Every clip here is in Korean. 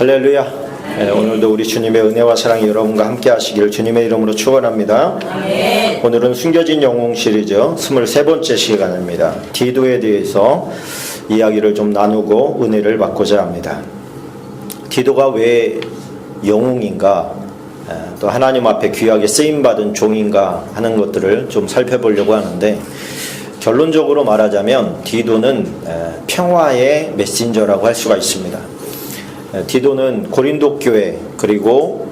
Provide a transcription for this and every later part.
할렐루야. 오늘도 우리 주님의 은혜와 사랑이 여러분과 함께 하시기를 주님의 이름으로 축원합니다. 오늘은 숨겨진 영웅 시리즈 23번째 시간입니다. 디도에 대해서 이야기를 좀 나누고 은혜를 받고자 합니다. 디도가 왜 영웅인가, 또 하나님 앞에 귀하게 쓰임받은 종인가 하는 것들을 좀 살펴보려고 하는데, 결론적으로 말하자면 디도는 평화의 메신저라고 할 수가 있습니다. 디도는 고린도 교회, 그리고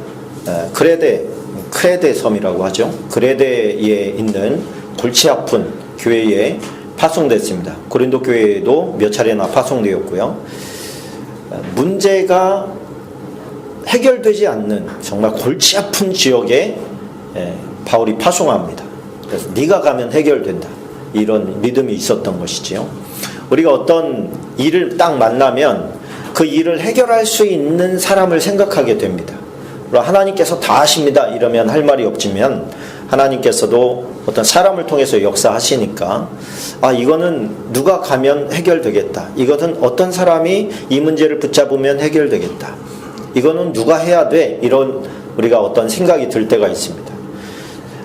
크레데 섬이라고 하죠. 크레데에 있는 골치 아픈 교회에 파송됐습니다. 고린도 교회에도 몇 차례나 파송되었고요. 문제가 해결되지 않는 정말 골치 아픈 지역에 바울이 파송합니다. 그래서 네가 가면 해결된다, 이런 믿음이 있었던 것이지요. 우리가 어떤 일을 딱 만나면 그 일을 해결할 수 있는 사람을 생각하게 됩니다. 하나님께서 다 하십니다 이러면 할 말이 없지만, 하나님께서도 어떤 사람을 통해서 역사하시니까 이거는 누가 가면 해결되겠다, 이것은 어떤 사람이 이 문제를 붙잡으면 해결되겠다, 이거는 누가 해야 돼, 이런 우리가 어떤 생각이 들 때가 있습니다.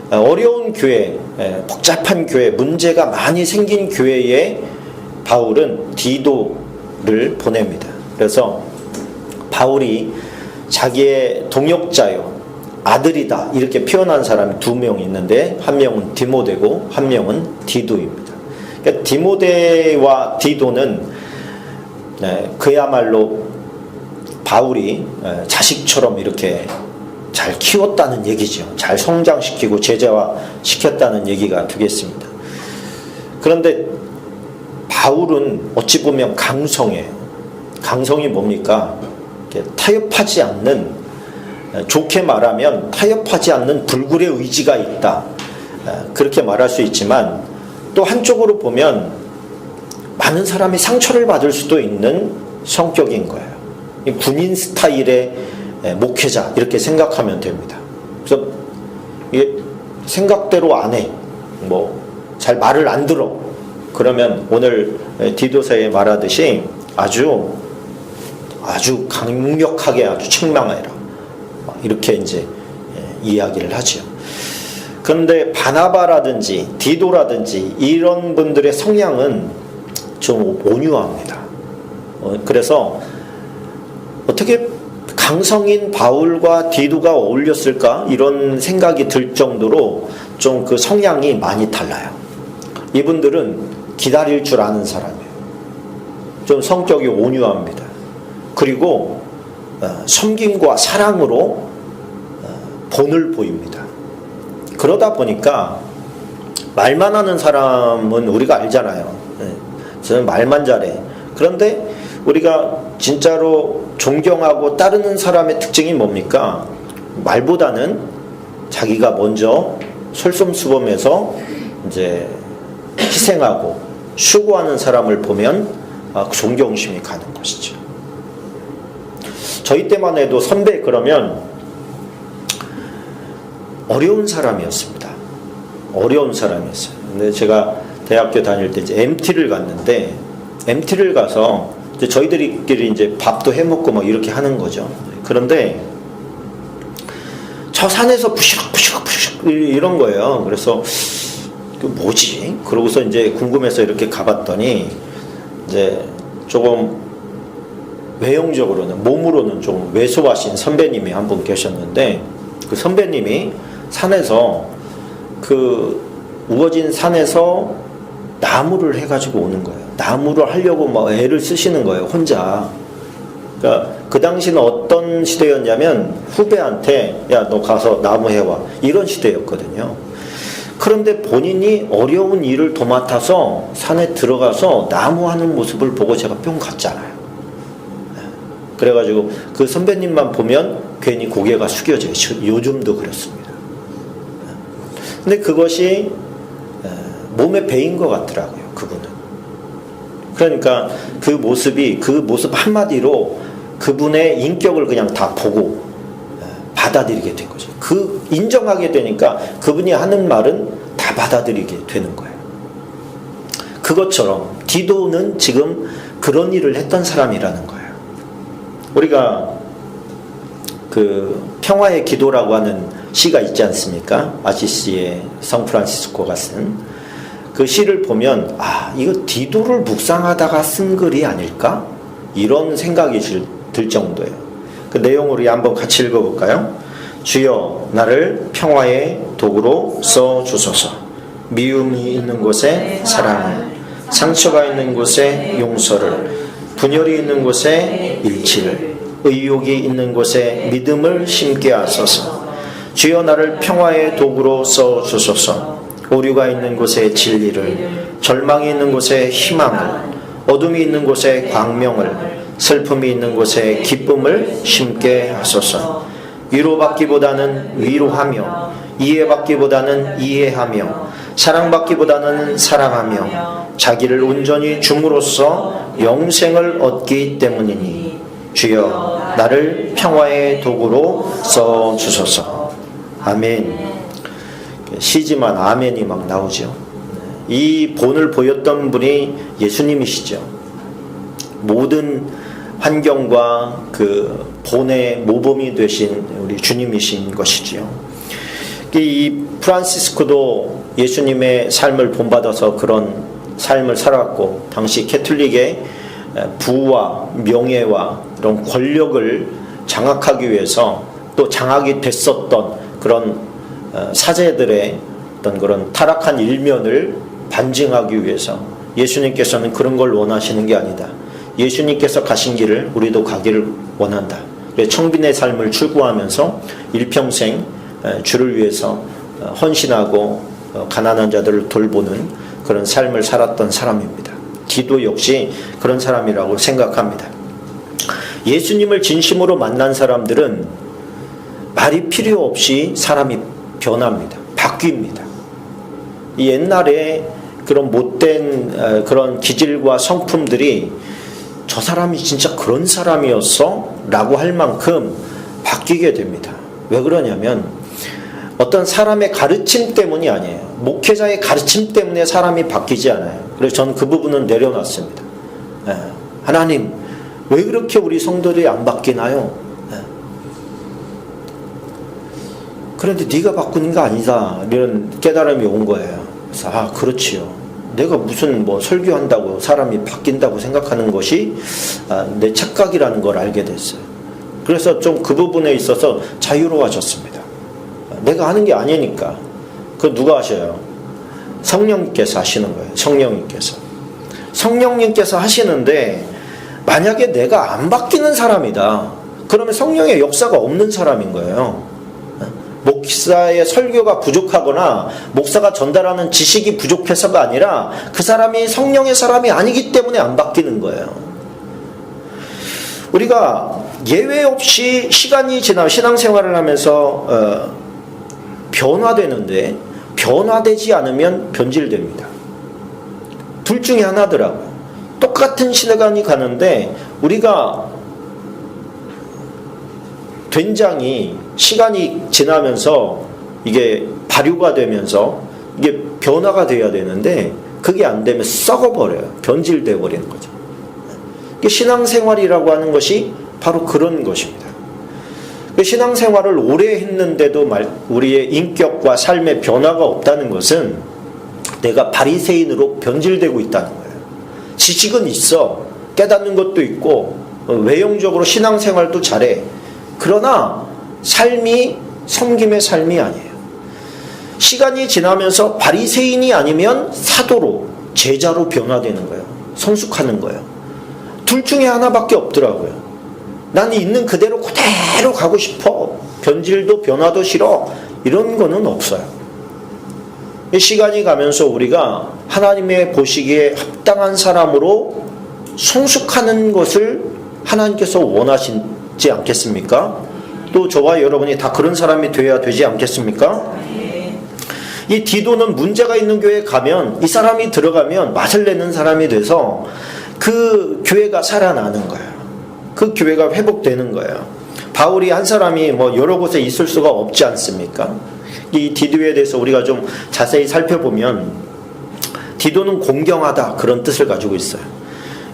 어려운 교회, 복잡한 교회, 문제가 많이 생긴 교회에 바울은 디도를 보냅니다. 그래서 바울이 자기의 동역자요, 아들이다, 이렇게 표현한 사람이 두 명 있는데, 한 명은 디모데고 한 명은 디도입니다. 그러니까 디모데와 디도는 그야말로 바울이 자식처럼 이렇게 잘 키웠다는 얘기죠. 잘 성장시키고 제자화시켰다는 얘기가 되겠습니다. 그런데 바울은 어찌 보면 강성해요. 강성이 뭡니까? 타협하지 않는, 좋게 말하면 타협하지 않는 불굴의 의지가 있다, 그렇게 말할 수 있지만, 또 한쪽으로 보면 많은 사람이 상처를 받을 수도 있는 성격인 거예요. 군인 스타일의 목회자, 이렇게 생각하면 됩니다. 그래서 이게 생각대로 안 해, 잘 말을 안 들어, 그러면 오늘 디도서에 말하듯이 아주 강력하게 아주 책망해라, 이렇게 이제 이야기를 하죠. 그런데 바나바라든지 디도라든지 이런 분들의 성향은 좀 온유합니다. 그래서 어떻게 강성인 바울과 디도가 어울렸을까, 이런 생각이 들 정도로 좀 그 성향이 많이 달라요. 이분들은 기다릴 줄 아는 사람이에요. 좀 성격이 온유합니다. 그리고 섬김과 사랑으로 본을 보입니다. 그러다 보니까 말만 하는 사람은 우리가 알잖아요. 저는 말만 잘해. 그런데 우리가 진짜로 존경하고 따르는 사람의 특징이 뭡니까? 말보다는 자기가 먼저 솔선수범해서 이제 희생하고 수고하는 사람을 보면 존경심이 가는 것이죠. 저희 때만 해도 선배 그러면 어려운 사람이었습니다. 어려운 사람이었어요. 근데 제가 대학교 다닐 때 이제 MT를 갔는데, MT를 가서 이제 저희들끼리 이제 밥도 해먹고 이렇게 하는 거죠. 그런데 저 산에서 부시럭 이런 거예요. 그래서 뭐지? 그러고서 이제 궁금해서 이렇게 가봤더니, 이제 조금 외형적으로는, 몸으로는 좀 왜소하신 선배님이 한 분 계셨는데, 그 선배님이 산에서, 그 우거진 산에서 나무를 해가지고 오는 거예요. 나무를 하려고 애를 쓰시는 거예요, 혼자. 그러니까 그 당시는 어떤 시대였냐면, 후배한테 야, 너 가서 나무 해와, 이런 시대였거든요. 그런데 본인이 어려운 일을 도맡아서 산에 들어가서 나무 하는 모습을 보고 제가 뿅 갔잖아요. 그래가지고 그 선배님만 보면 괜히 고개가 숙여져요. 요즘도 그렇습니다. 근데 그것이 몸에 배인 것 같더라고요, 그분은. 그러니까 그 모습 한마디로 그분의 인격을 그냥 다 보고 받아들이게 된 거죠. 인정하게 되니까 그분이 하는 말은 다 받아들이게 되는 거예요. 그것처럼 디도는 지금 그런 일을 했던 사람이라는 거예요. 우리가 그 평화의 기도라고 하는 시가 있지 않습니까? 아시시의 성프란시스코가 쓴 그 시를 보면 이거 디도를 묵상하다가 쓴 글이 아닐까? 이런 생각이 들 정도예요. 그 내용을 우리 한번 같이 읽어볼까요? 주여 나를 평화의 도구로 써주소서. 미움이 있는 곳에 사랑을, 상처가 있는 곳에 용서를, 분열이 있는 곳에 일치를, 의욕이 있는 곳에 믿음을 심게 하소서. 주여 나를 평화의 도구로 써주소서. 오류가 있는 곳에 진리를, 절망이 있는 곳에 희망을, 어둠이 있는 곳에 광명을, 슬픔이 있는 곳에 기쁨을 심게 하소서. 위로받기보다는 위로하며, 이해받기보다는 이해하며, 사랑받기보다는 사랑하며, 자기를 온전히 줌으로써 영생을 얻기 때문이니 주여 나를 평화의 도구로 써주소서. 아멘. 시지만 아멘이 막 나오죠. 이 본을 보였던 분이 예수님이시죠. 모든 환경과 그 본의 모범이 되신 우리 주님이신 것이지요. 이 프란시스코도 예수님의 삶을 본받아서 그런 삶을 살았고, 당시 캐톨릭의 부와 명예와 이런 권력을 장악하기 위해서 또 장악이 됐었던 그런 사제들의 어떤 그런 타락한 일면을 반증하기 위해서 예수님께서는 그런 걸 원하시는 게 아니다. 예수님께서 가신 길을 우리도 가기를 원한다. 그래서 청빈의 삶을 추구하면서 일평생 주를 위해서 헌신하고 가난한 자들을 돌보는 그런 삶을 살았던 사람입니다. 디도 역시 그런 사람이라고 생각합니다. 예수님을 진심으로 만난 사람들은 말이 필요 없이 사람이 변합니다. 바뀝니다. 옛날에 그런 못된 그런 기질과 성품들이 저 사람이 진짜 그런 사람이었어? 라고 할 만큼 바뀌게 됩니다. 왜 그러냐면 어떤 사람의 가르침 때문이 아니에요. 목회자의 가르침 때문에 사람이 바뀌지 않아요. 그래서 저는 그 부분은 내려놨습니다. 하나님, 왜 그렇게 우리 성도들이 안 바뀌나요? 그런데 네가 바꾸는 거 아니다. 이런 깨달음이 온 거예요. 그래서 그렇지요. 내가 무슨 설교한다고 사람이 바뀐다고 생각하는 것이 내 착각이라는 걸 알게 됐어요. 그래서 좀 그 부분에 있어서 자유로워졌습니다. 내가 하는 게 아니니까. 그거 누가 하셔요? 성령님께서 하시는 거예요. 성령님께서 하시는데 만약에 내가 안 바뀌는 사람이다. 그러면 성령의 역사가 없는 사람인 거예요. 목사의 설교가 부족하거나 목사가 전달하는 지식이 부족해서가 아니라 그 사람이 성령의 사람이 아니기 때문에 안 바뀌는 거예요. 우리가 예외 없이 시간이 지나면 신앙생활을 하면서 변화되는데 변화되지 않으면 변질됩니다. 둘 중에 하나더라고요. 똑같은 시간이 가는데 우리가 된장이 시간이 지나면서 이게 발효가 되면서 이게 변화가 돼야 되는데 그게 안 되면 썩어버려요. 변질돼 버리는 거죠. 신앙생활이라고 하는 것이 바로 그런 것입니다. 신앙생활을 오래 했는데도 우리의 인격과 삶의 변화가 없다는 것은 내가 바리새인으로 변질되고 있다는 거예요. 지식은 있어. 깨닫는 것도 있고 외형적으로 신앙생활도 잘해. 그러나 삶이 섬김의 삶이 아니에요. 시간이 지나면서 바리새인이 아니면 사도로, 제자로 변화되는 거예요. 성숙하는 거예요. 둘 중에 하나밖에 없더라고요. 나는 있는 그대로 가고 싶어. 변질도 변화도 싫어. 이런 거는 없어요. 시간이 가면서 우리가 하나님의 보시기에 합당한 사람으로 성숙하는 것을 하나님께서 원하시지 않겠습니까? 또 저와 여러분이 다 그런 사람이 되어야 되지 않겠습니까? 이 디도는 문제가 있는 교회에 가면 이 사람이 들어가면 맛을 내는 사람이 돼서 그 교회가 살아나는 거예요. 그 교회가 회복되는 거예요. 바울이 한 사람이 여러 곳에 있을 수가 없지 않습니까? 이 디도에 대해서 우리가 좀 자세히 살펴보면 디도는 공경하다 그런 뜻을 가지고 있어요.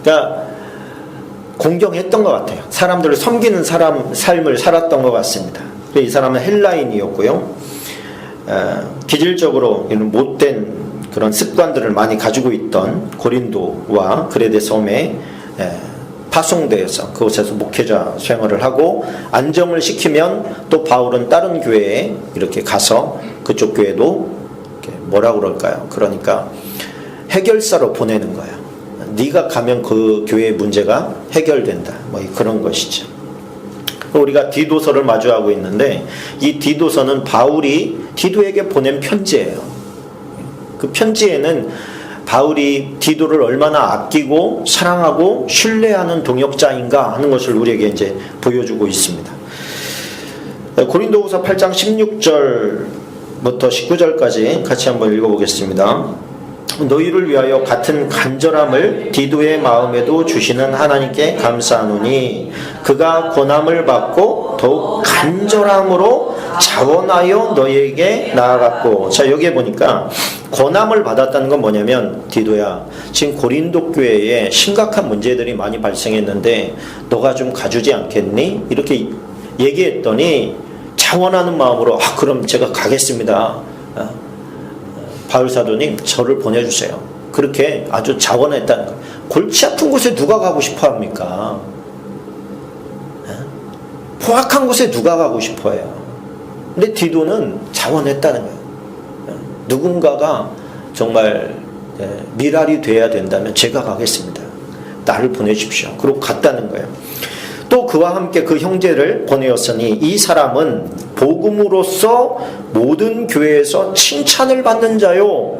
그러니까 공경했던 것 같아요. 사람들을 섬기는 삶을 살았던 것 같습니다. 이 사람은 헬라인이었고요. 기질적으로 이런 못된 그런 습관들을 많이 가지고 있던 고린도와 그레데 섬에 파송되어서 그곳에서 목회자 생활을 하고 안정을 시키면 또 바울은 다른 교회에 이렇게 가서 그쪽 교회도 뭐라 그럴까요? 그러니까 해결사로 보내는 거예요. 네가 가면 그 교회의 문제가 해결된다. 뭐 그런 것이죠. 우리가 디도서를 마주하고 있는데 이 디도서는 바울이 디도에게 보낸 편지예요. 그 편지에는 바울이 디도를 얼마나 아끼고 사랑하고 신뢰하는 동역자인가 하는 것을 우리에게 이제 보여주고 있습니다. 고린도후서 8장 16절부터 19절까지 같이 한번 읽어보겠습니다. 너희를 위하여 같은 간절함을 디도의 마음에도 주시는 하나님께 감사하노니 그가 고난을 받고 더욱 간절함으로 자원하여 너희에게 나아갔고. 자, 여기에 보니까 고난을 받았다는 건 뭐냐면, 디도야, 지금 고린도 교회에 심각한 문제들이 많이 발생했는데 너가 좀 가주지 않겠니? 이렇게 얘기했더니 자원하는 마음으로 그럼 제가 가겠습니다. 바울 사도님 저를 보내주세요. 그렇게 아주 자원했다는 거예요. 골치 아픈 곳에 누가 가고 싶어 합니까? 포악한 곳에 누가 가고 싶어 해요? 근데 디도는 자원했다는 거예요. 누군가가 정말 미랄이 돼야 된다면 제가 가겠습니다. 나를 보내십시오. 그리고 갔다는 거예요. 또 그와 함께 그 형제를 보내었으니 이 사람은 복음으로써 모든 교회에서 칭찬을 받는 자요.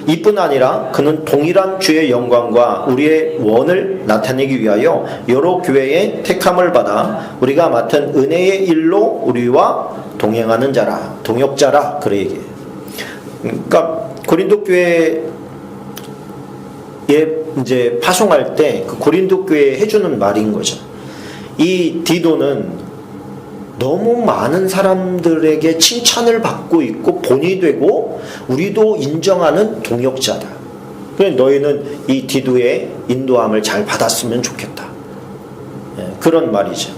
이뿐 아니라 그는 동일한 주의 영광과 우리의 원을 나타내기 위하여 여러 교회의 택함을 받아 우리가 맡은 은혜의 일로 우리와 동행하는 자라, 동역자라. 그래 얘기해요. 그러니까 고린도 교회에 이제 파송할 때 그 고린도 교회에 해주는 말인 거죠. 이 디도는 너무 많은 사람들에게 칭찬을 받고 있고 본이 되고 우리도 인정하는 동역자다. 그래서 너희는 이 디도의 인도함을 잘 받았으면 좋겠다. 그런 말이죠.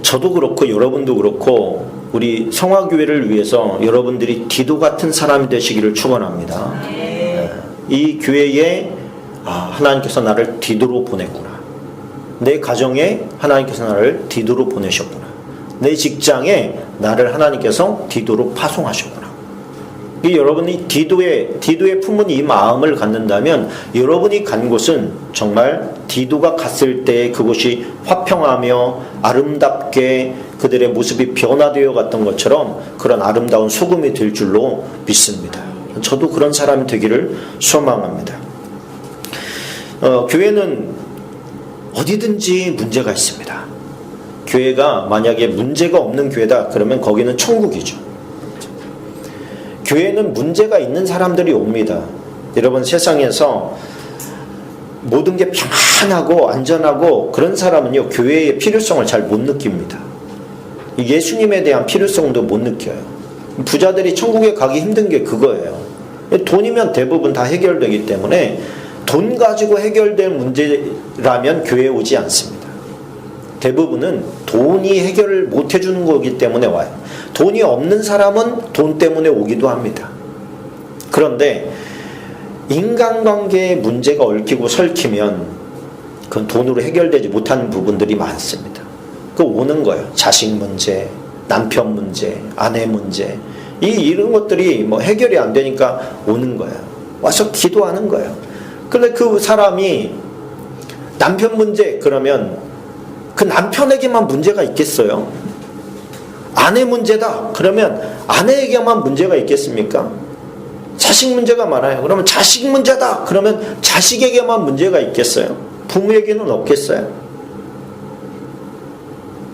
저도 그렇고 여러분도 그렇고 우리 성화교회를 위해서 여러분들이 디도 같은 사람이 되시기를 축원합니다. 이 교회에 하나님께서 나를 디도로 보냈구나. 내 가정에 하나님께서 나를 디도로 보내셨구나. 내 직장에 나를 하나님께서 디도로 파송하셨구나. 여러분이 디도의 품은 이 마음을 갖는다면 여러분이 간 곳은 정말 디도가 갔을 때 그곳이 화평하며 아름답게 그들의 모습이 변화되어 갔던 것처럼 그런 아름다운 소금이 될 줄로 믿습니다. 저도 그런 사람이 되기를 소망합니다. 교회는 어디든지 문제가 있습니다. 교회가 만약에 문제가 없는 교회다 그러면 거기는 천국이죠. 교회는 문제가 있는 사람들이 옵니다. 여러분, 세상에서 모든 게 평안하고 안전하고 그런 사람은요 교회의 필요성을 잘 못 느낍니다. 예수님에 대한 필요성도 못 느껴요. 부자들이 천국에 가기 힘든 게 그거예요. 돈이면 대부분 다 해결되기 때문에 돈 가지고 해결될 문제라면 교회에 오지 않습니다. 대부분은 돈이 해결을 못 해주는 거기 때문에 와요. 돈이 없는 사람은 돈 때문에 오기도 합니다. 그런데 인간관계에 문제가 얽히고 설키면 그건 돈으로 해결되지 못하는 부분들이 많습니다. 그 오는 거예요. 자식 문제, 남편 문제, 아내 문제, 이런 것들이 뭐 해결이 안 되니까 오는 거예요. 와서 기도하는 거예요. 근데 그 사람이 남편 문제 그러면 그 남편에게만 문제가 있겠어요? 아내 문제다 그러면 아내에게만 문제가 있겠습니까? 자식 문제가 많아요. 그러면 자식 문제다 그러면 자식에게만 문제가 있겠어요? 부모에게는 없겠어요?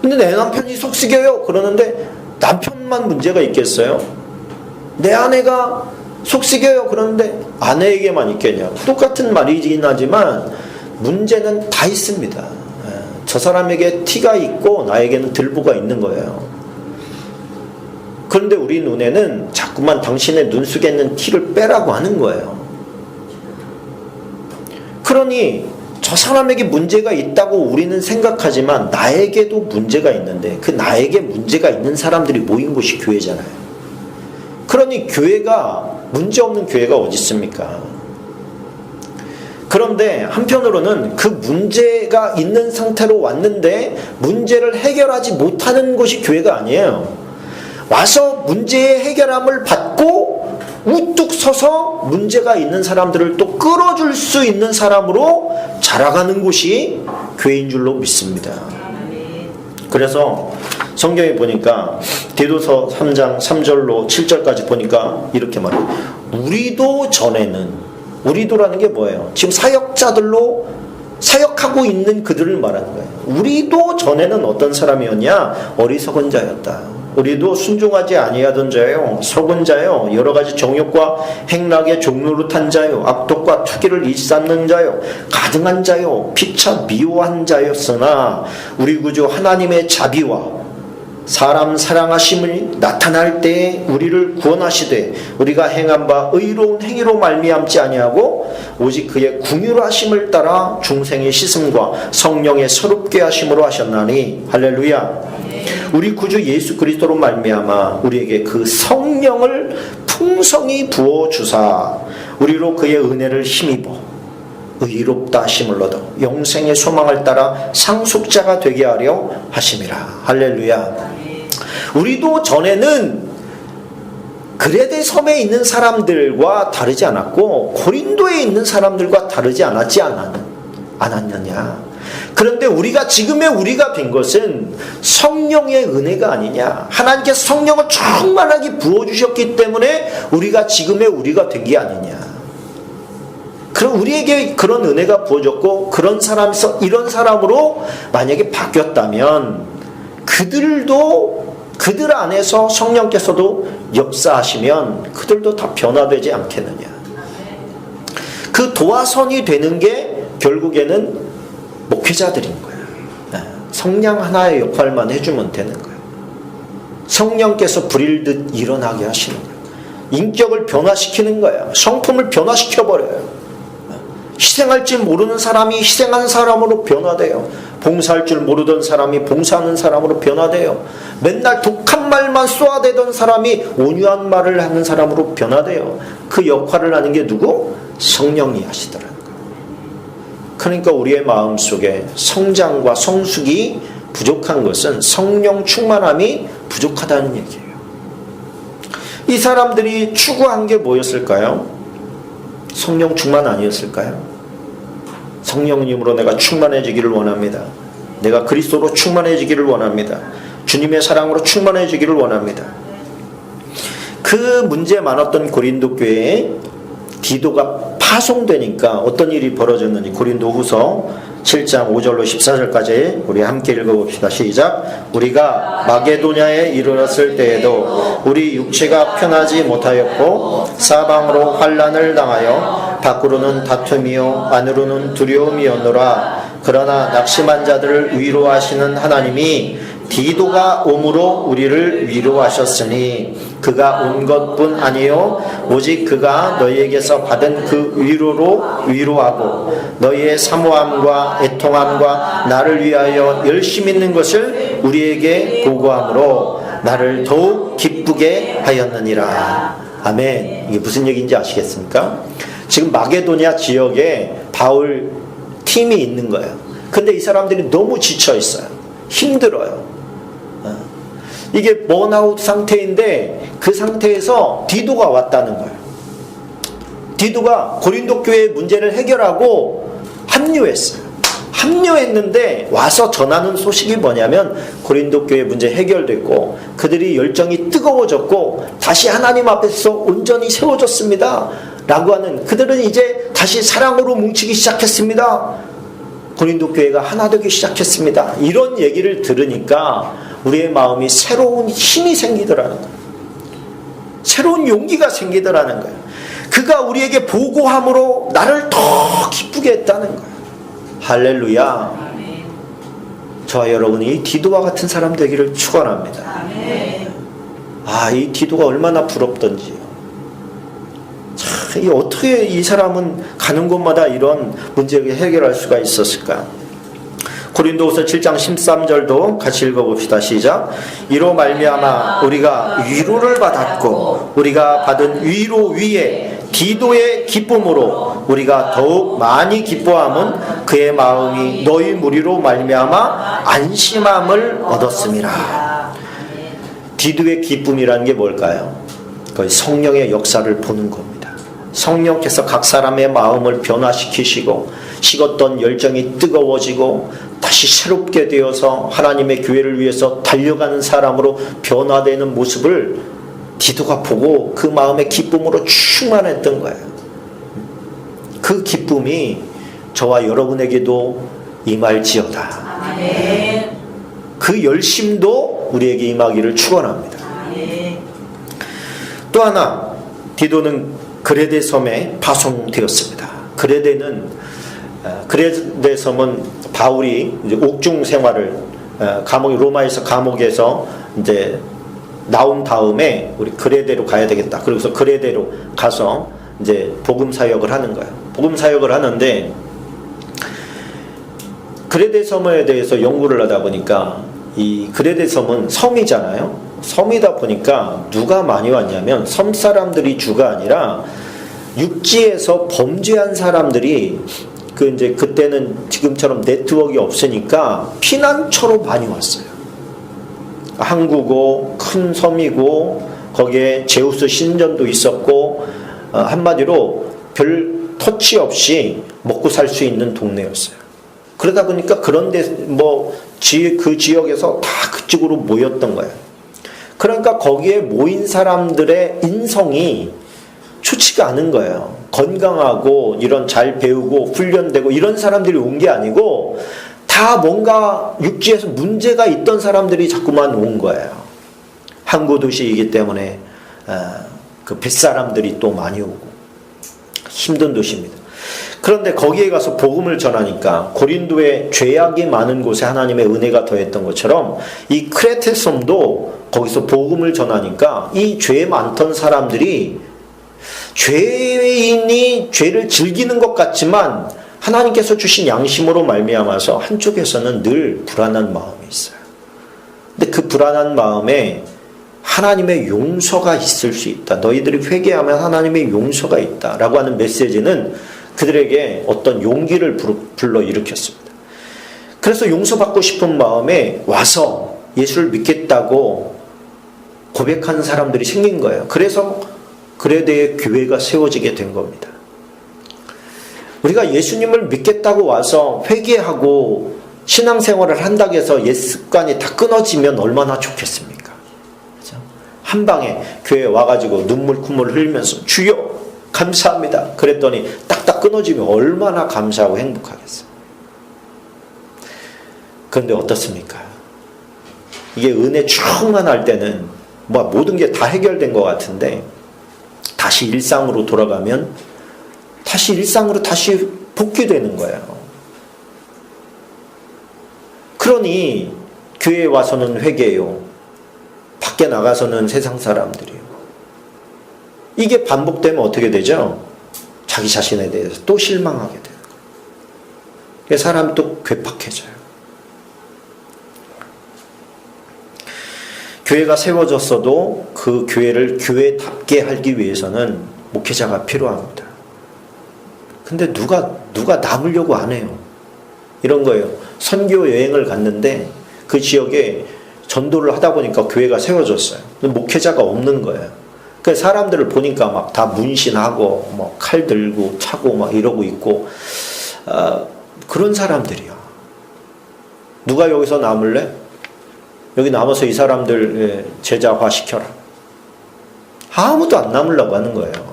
근데 내 남편이 속썩여요 그러는데 남편만 문제가 있겠어요? 내 아내가 속썩여요 그러는데 아내에게만 있겠냐? 똑같은 말이긴 하지만 문제는 다 있습니다. 저 사람에게 티가 있고 나에게는 들보가 있는 거예요. 그런데 우리 눈에는 자꾸만 당신의 눈 속에 있는 티를 빼라고 하는 거예요. 그러니 저 사람에게 문제가 있다고 우리는 생각하지만 나에게도 문제가 있는데 그 나에게 문제가 있는 사람들이 모인 곳이 교회잖아요. 그러니 교회가 문제없는 교회가 어디 있습니까? 그런데 한편으로는 그 문제가 있는 상태로 왔는데 문제를 해결하지 못하는 곳이 교회가 아니에요. 와서 문제의 해결함을 받고 우뚝 서서 문제가 있는 사람들을 또 끌어줄 수 있는 사람으로 자라가는 곳이 교회인 줄로 믿습니다. 그래서 성경에 보니까 디도서 3장 3절로 7절까지 보니까 이렇게 말해요. 우리도 전에는, 우리도라는 게 뭐예요? 지금 사역자들로 사역하고 있는 그들을 말하는 거예요. 우리도 전에는 어떤 사람이었냐? 어리석은 자였다. 우리도 순종하지 아니하던 자요, 속은 자요, 여러 가지 정욕과 행락의 종로로 탄 자요, 악독과 투기를 일삼는 자요, 가증한 자요, 피차 미워한 자였으나 우리 구주 하나님의 자비와 사람 사랑하심을 나타날 때에 우리를 구원하시되 우리가 행한 바 의로운 행위로 말미암지 아니하고 오직 그의 긍휼하심을 따라 중생의 씻음과 성령의 서럽게 하심으로 하셨나니 할렐루야. 우리 구주 예수 그리스도로 말미암아 우리에게 그 성령을 풍성히 부어 주사 우리로 그의 은혜를 힘입어 의롭다 하심을 얻어 영생의 소망을 따라 상속자가 되게 하려 하심이라. 할렐루야. 우리도 전에는 그레데 섬에 있는 사람들과 다르지 않았고 고린도에 있는 사람들과 다르지 않았느냐. 그런데 우리가 지금의 우리가 된 것은 성령의 은혜가 아니냐. 하나님께서 성령을 충만하게 부어주셨기 때문에 우리가 지금의 우리가 된 게 아니냐. 그럼 우리에게 그런 은혜가 부어졌고 그런 사람에서 이런 사람으로 만약에 바뀌었다면 그들 안에서 성령께서도 역사하시면 그들도 다 변화되지 않겠느냐. 그 도화선이 되는 게 결국에는 목회자들인 거예요. 성령 하나의 역할만 해주면 되는 거예요. 성령께서 불일듯 일어나게 하시는 거예요. 인격을 변화시키는 거예요. 성품을 변화시켜버려요. 희생할 줄 모르는 사람이 희생하는 사람으로 변화돼요. 봉사할 줄 모르던 사람이 봉사하는 사람으로 변화돼요. 맨날 독한 말만 쏘아대던 사람이 온유한 말을 하는 사람으로 변화돼요. 그 역할을 하는 게 누구? 성령이 하시더라고요. 그러니까 우리의 마음속에 성장과 성숙이 부족한 것은 성령 충만함이 부족하다는 얘기예요. 이 사람들이 추구한 게 뭐였을까요? 성령 충만 아니었을까요? 성령님으로 내가 충만해지기를 원합니다. 내가 그리스도로 충만해지기를 원합니다. 주님의 사랑으로 충만해지기를 원합니다. 그 문제 많았던 고린도 교회에 디도가 파송되니까 어떤 일이 벌어졌는지 고린도 후서 7장 5절로 14절까지 우리 함께 읽어봅시다. 시작. 우리가 마게도냐에 이르렀을 때에도 우리 육체가 편하지 못하였고 사방으로 환난을 당하여 밖으로는 다툼이요 안으로는 두려움이었노라. 그러나 낙심한 자들을 위로하시는 하나님이 디도가 옴으로 우리를 위로하셨으니 그가 온 것뿐 아니요 오직 그가 너희에게서 받은 그 위로로 위로하고 너희의 사모함과 애통함과 나를 위하여 열심히 있는 것을 우리에게 보고함으로 나를 더욱 기쁘게 하였느니라. 아멘. 이게 무슨 얘기인지 아시겠습니까? 지금 마게도냐 지역에 바울 팀이 있는 거예요. 근데 이 사람들이 너무 지쳐 있어요. 힘들어요. 이게 번아웃 상태인데 그 상태에서 디도가 왔다는 거예요. 디도가 고린도 교회의 문제를 해결하고 합류했어요. 합류했는데 와서 전하는 소식이 뭐냐면 고린도 교회 문제 해결됐고 그들이 열정이 뜨거워졌고 다시 하나님 앞에서 온전히 세워졌습니다 라고 하는, 그들은 이제 다시 사랑으로 뭉치기 시작했습니다. 고린도 교회가 하나 되기 시작했습니다. 이런 얘기를 들으니까 우리의 마음이 새로운 힘이 생기더라는 거예요. 새로운 용기가 생기더라는 거예요. 그가 우리에게 보고함으로 나를 더 기쁘게 했다는 거예요. 할렐루야. 저와 여러분이 이 디도와 같은 사람 되기를 축원합니다. 이 디도가 얼마나 부럽던지요. 참 이 어떻게 이 사람은 가는 곳마다 이런 문제를 해결할 수가 있었을까? 고린도후서 7장 13절도 같이 읽어봅시다. 시작. 이로 말미암아 우리가 위로를 받았고 우리가 받은 위로 위에 디도의 기쁨으로 우리가 더욱 많이 기뻐함은 그의 마음이 너희 무리로 말미암아 안심함을 얻었음이라. 디도의 기쁨이라는 게 뭘까요? 거의 성령의 역사를 보는 겁니다. 성령께서 각 사람의 마음을 변화시키시고 식었던 열정이 뜨거워지고 다시 새롭게 되어서 하나님의 교회를 위해서 달려가는 사람으로 변화되는 모습을 디도가 보고 그 마음의 기쁨으로 충만했던 거예요. 그 기쁨이 저와 여러분에게도 임할지어다. 아멘. 그 열심도 우리에게 임하기를 축원합니다. 아멘. 또 하나, 디도는 그레데 섬에 파송되었습니다. 그레데 섬은 바울이 이제 옥중 생활을 로마에서 감옥에서 이제 나온 다음에 우리 그레데로 가야 되겠다. 그래서 그레데로 가서 이제 복음 사역을 하는 거예요. 복음 사역을 하는데 그레데 섬에 대해서 연구를 하다 보니까 이 그레데 섬은 섬이잖아요. 섬이다 보니까 누가 많이 왔냐면 섬 사람들이 주가 아니라 육지에서 범죄한 사람들이 이제 그때는 지금처럼 네트워크가 없으니까 피난처로 많이 왔어요. 항구고 큰 섬이고 거기에 제우스 신전도 있었고 한마디로 별 터치 없이 먹고 살 수 있는 동네였어요. 그러다 보니까 그런데 그 지역에서 다 그쪽으로 모였던 거예요. 그러니까 거기에 모인 사람들의 인성이 좋지가 않은 거예요. 건강하고 이런 잘 배우고 훈련되고 이런 사람들이 온 게 아니고 다 뭔가 육지에서 문제가 있던 사람들이 자꾸만 온 거예요. 항구 도시이기 때문에 그 뱃사람들이 또 많이 오고 힘든 도시입니다. 그런데 거기에 가서 복음을 전하니까 고린도에 죄악이 많은 곳에 하나님의 은혜가 더했던 것처럼 이 크레테 섬도 거기서 복음을 전하니까 이 죄 많던 사람들이 죄인이 죄를 즐기는 것 같지만 하나님께서 주신 양심으로 말미암아서 한쪽에서는 늘 불안한 마음이 있어요. 근데 그 불안한 마음에 하나님의 용서가 있을 수 있다. 너희들이 회개하면 하나님의 용서가 있다. 라고 하는 메시지는 그들에게 어떤 용기를 불러일으켰습니다. 그래서 용서받고 싶은 마음에 와서 예수를 믿겠다고 고백하는 사람들이 생긴 거예요. 그래서 그레데의 교회가 세워지게 된 겁니다. 우리가 예수님을 믿겠다고 와서 회개하고 신앙생활을 한다고 해서 옛 습관이 다 끊어지면 얼마나 좋겠습니까? 그렇죠? 한 방에 교회에 와가지고 눈물 콧물 흘리면서 주여 감사합니다. 그랬더니 딱딱 끊어지면 얼마나 감사하고 행복하겠어요. 그런데 어떻습니까? 이게 은혜 충만할 때는 모든 게 다 해결된 것 같은데 다시 일상으로 돌아가면 다시 일상으로 다시 복귀되는 거예요. 그러니 교회에 와서는 회개요. 밖에 나가서는 세상 사람들이요. 이게 반복되면 어떻게 되죠? 자기 자신에 대해서 또 실망하게 되는 거예요. 사람이 또 괴팍해져요. 교회가 세워졌어도 그 교회를 교회답게 하기 위해서는 목회자가 필요합니다. 근데 누가 남으려고 안 해요. 이런 거예요. 선교 여행을 갔는데 그 지역에 전도를 하다 보니까 교회가 세워졌어요. 근데 목회자가 없는 거예요. 그 사람들을 보니까 막 다 문신하고 칼 들고 차고 막 이러고 있고 그런 사람들이야. 누가 여기서 남을래? 여기 남아서 이 사람들 제자화 시켜라. 아무도 안 남으려고 하는 거예요.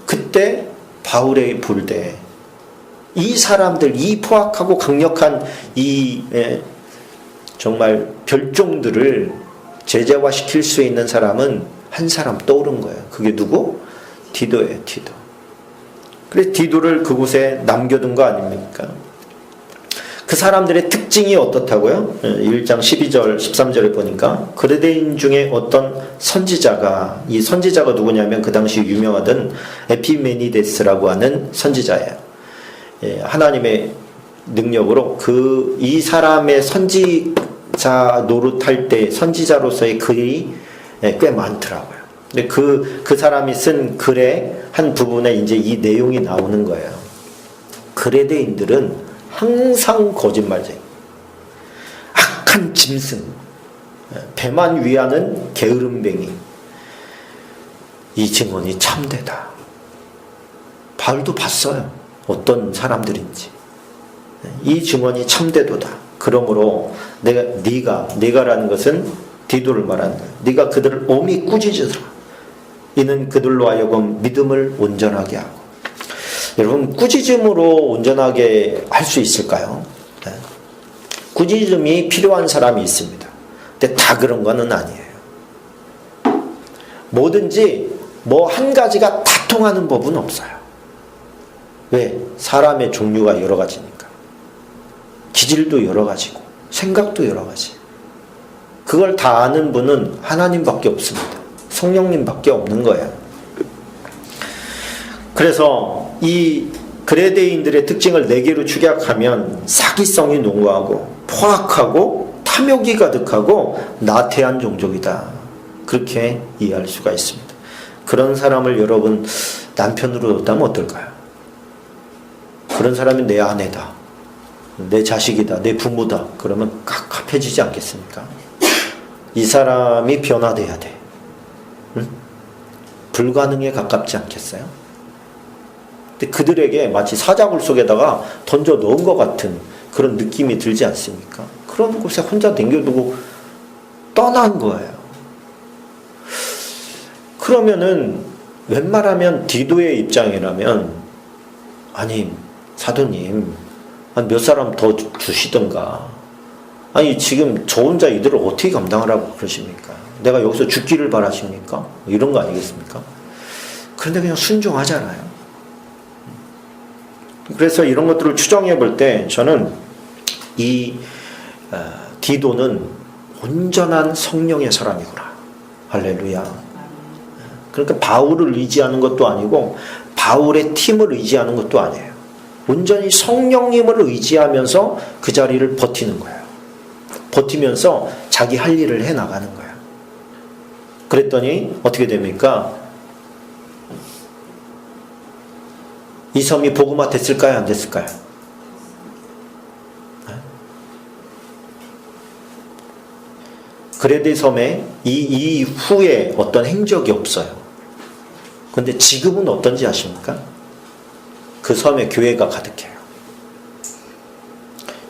그때 바울의 불대 이 사람들, 이 포악하고 강력한 이 정말 별종들을 제자화 시킬 수 있는 사람은 한 사람 떠오른 거예요. 그게 누구? 디도예요. 그래서 디도를 그곳에 남겨둔 거 아닙니까? 그 사람들의 특징이 어떻다고요? 1장 12절 13절에 보니까 그레데인 중에 어떤 선지자가, 이 선지자가 누구냐면 그 당시 유명하던 에피메니데스라고 하는 선지자예요. 하나님의 능력으로 이 사람의 선지자 노릇할 때 선지자로서의 글이 꽤 많더라고요. 근데 그 사람이 쓴 글의 한 부분에 이제 이 내용이 나오는 거예요. 그레데인들은 항상 거짓말쟁이, 악한 짐승, 배만 위하는 게으름뱅이. 이 증언이 참되다. 바울도 봤어요. 어떤 사람들인지. 이 증언이 참되도다. 그러므로 네가라는 것은 디도를 말한다. 네가 그들을 엄히 꾸짖으라. 이는 그들로 하여금 믿음을 온전하게 하고. 여러분, 꾸짖음으로 온전하게 할 수 있을까요? 네. 꾸짖음이 필요한 사람이 있습니다. 근데 다 그런 거는 아니에요. 뭐든지 뭐 한 가지가 다 통하는 법은 없어요. 왜? 사람의 종류가 여러 가지니까. 기질도 여러 가지고 생각도 여러 가지. 그걸 다 아는 분은 하나님밖에 없습니다. 성령님밖에 없는 거예요. 그래서 이 그레데인들의 특징을 4개로 축약하면 사기성이 농후하고 포악하고 탐욕이 가득하고 나태한 종족이다. 그렇게 이해할 수가 있습니다. 그런 사람을 여러분 남편으로 뒀다면 어떨까요? 그런 사람이 내 아내다, 내 자식이다, 내 부모다. 그러면 갑갑해지지 않겠습니까? 이 사람이 변화돼야 돼. 응? 불가능에 가깝지 않겠어요? 근데 그들에게 마치 사자굴 속에다가 던져 넣은 것 같은 그런 느낌이 들지 않습니까? 그런 곳에 혼자 남겨두고 떠난 거예요. 그러면은 웬만하면 디도의 입장이라면, 아니 사도님 한 몇 사람 더 주시던가, 아니 지금 저 혼자 이들을 어떻게 감당하라고 그러십니까? 내가 여기서 죽기를 바라십니까? 이런 거 아니겠습니까? 그런데 그냥 순종하잖아요. 그래서 이런 것들을 추정해 볼 때 저는 이 디도는 온전한 성령의 사람이구나. 할렐루야. 그러니까 바울을 의지하는 것도 아니고 바울의 팀을 의지하는 것도 아니에요. 온전히 성령님을 의지하면서 그 자리를 버티는 거예요. 버티면서 자기 할 일을 해나가는 거예요. 그랬더니 어떻게 됩니까? 이 섬이 복음화 됐을까요? 안 됐을까요? 그레데 섬에 이후에 어떤 행적이 없어요. 근데 지금은 어떤지 아십니까? 그 섬에 교회가 가득해요.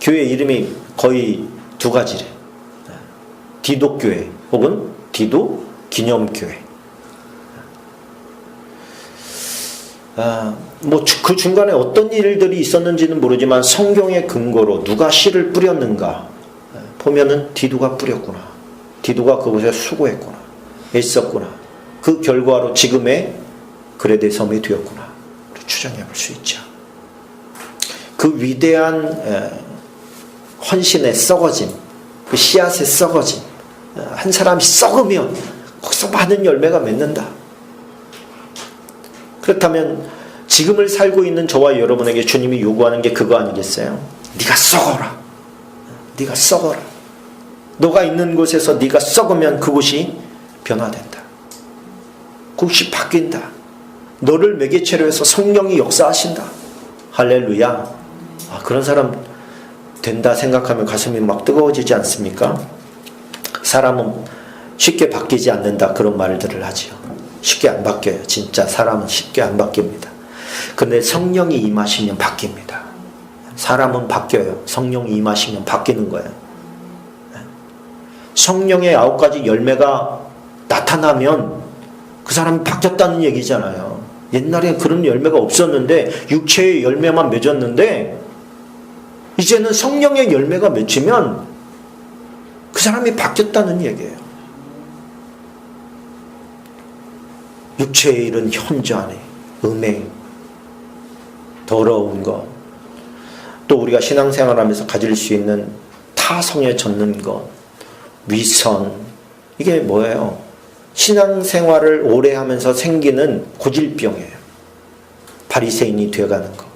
교회 이름이 거의 2가지래. 디도교회 혹은 디도 기념교회. 뭐 그 중간에 어떤 일들이 있었는지는 모르지만 성경의 근거로 누가 씨를 뿌렸는가 보면은 디도가 뿌렸구나. 디도가 그곳에 수고했구나. 애썼구나. 그 결과로 지금의 그레데 섬이 되었구나. 추정해 볼 수 있죠. 그 위대한 헌신의 썩어짐, 그 씨앗의 썩어짐, 한 사람이 썩으면 거기서 많은 열매가 맺는다. 그렇다면 지금을 살고 있는 저와 여러분에게 주님이 요구하는 게 그거 아니겠어요? 네가 썩어라. 네가 썩어라. 너가 있는 곳에서 네가 썩으면 그곳이 변화된다. 그곳이 바뀐다. 너를 매개체로 해서 성령이 역사하신다. 할렐루야. 그런 사람 된다 생각하면 가슴이 막 뜨거워지지 않습니까? 사람은 쉽게 바뀌지 않는다, 그런 말들을 하지요. 쉽게 안 바뀌어요. 진짜 사람은 쉽게 안 바뀝니다. 근데 성령이 임하시면 바뀝니다. 사람은 바뀌어요. 성령이 임하시면 바뀌는 거예요. 성령의 9가지 열매가 나타나면 그 사람이 바뀌었다는 얘기잖아요. 옛날에 그런 열매가 없었는데 육체의 열매만 맺었는데 이제는 성령의 열매가 맺히면 그 사람이 바뀌었다는 얘기예요. 육체의 일은 현저하네. 음행, 더러운 것, 또 우리가 신앙생활하면서 가질 수 있는 타성에 젖는 것, 위선, 이게 뭐예요? 신앙생활을 오래 하면서 생기는 고질병이에요. 바리새인이 되어가는 것.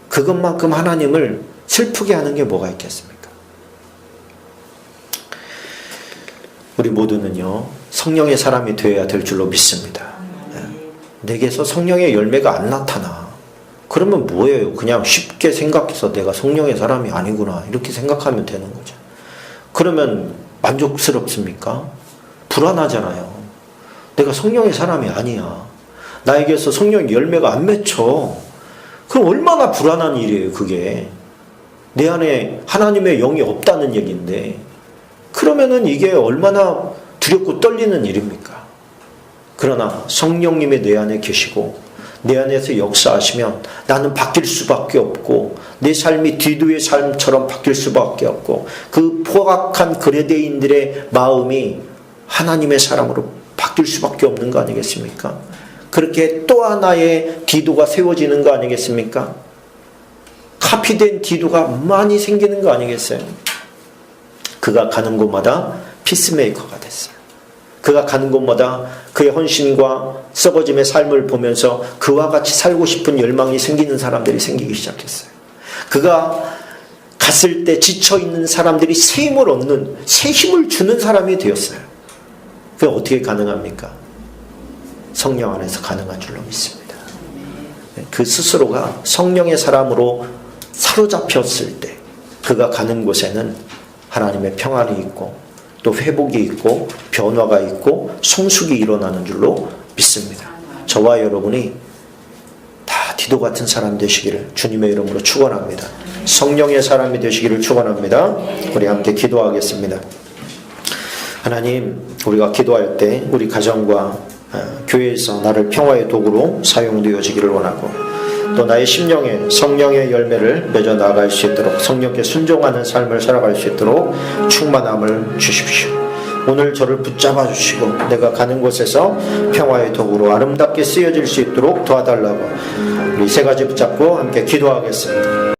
그것만큼 하나님을 슬프게 하는 게 뭐가 있겠습니까? 우리 모두는요, 성령의 사람이 되어야 될 줄로 믿습니다. 내게서 성령의 열매가 안 나타나. 그러면 뭐예요? 그냥 쉽게 생각해서 내가 성령의 사람이 아니구나, 이렇게 생각하면 되는 거죠. 그러면 만족스럽습니까? 불안하잖아요. 내가 성령의 사람이 아니야. 나에게서 성령의 열매가 안 맺혀. 그럼 얼마나 불안한 일이에요, 그게. 내 안에 하나님의 영이 없다는 얘기인데, 그러면은 이게 얼마나 두렵고 떨리는 일입니까? 그러나 성령님이 내 안에 계시고 내 안에서 역사하시면 나는 바뀔 수밖에 없고, 내 삶이 디도의 삶처럼 바뀔 수밖에 없고, 그 포악한 그레데인들의 마음이 하나님의 사람으로 바뀔 수밖에 없는 거 아니겠습니까? 그렇게 또 하나의 디도가 세워지는 거 아니겠습니까? 카피된 디도가 많이 생기는 거 아니겠어요? 그가 가는 곳마다 피스메이커가 됐어요. 그가 가는 곳마다 그의 헌신과 썩어짐의 삶을 보면서 그와 같이 살고 싶은 열망이 생기는 사람들이 생기기 시작했어요. 그가 갔을 때 지쳐있는 사람들이 새 힘을 얻는, 새 힘을 주는 사람이 되었어요. 그게 어떻게 가능합니까? 성령 안에서 가능한 줄로 믿습니다. 그 스스로가 성령의 사람으로 사로잡혔을 때 그가 가는 곳에는 하나님의 평안이 있고 또 회복이 있고 변화가 있고 성숙이 일어나는 줄로 믿습니다. 저와 여러분이 다 디도 같은 사람 되시기를 주님의 이름으로 축원합니다. 성령의 사람이 되시기를 축원합니다. 우리 함께 기도하겠습니다. 하나님, 우리가 기도할 때 우리 가정과 교회에서 나를 평화의 도구로 사용되어지기를 원하고, 또 나의 심령에 성령의 열매를 맺어 나갈 수 있도록 성령께 순종하는 삶을 살아갈 수 있도록 충만함을 주십시오. 오늘 저를 붙잡아 주시고 내가 가는 곳에서 평화의 도구로 아름답게 쓰여질 수 있도록 도와달라고 우리 세 가지 붙잡고 함께 기도하겠습니다.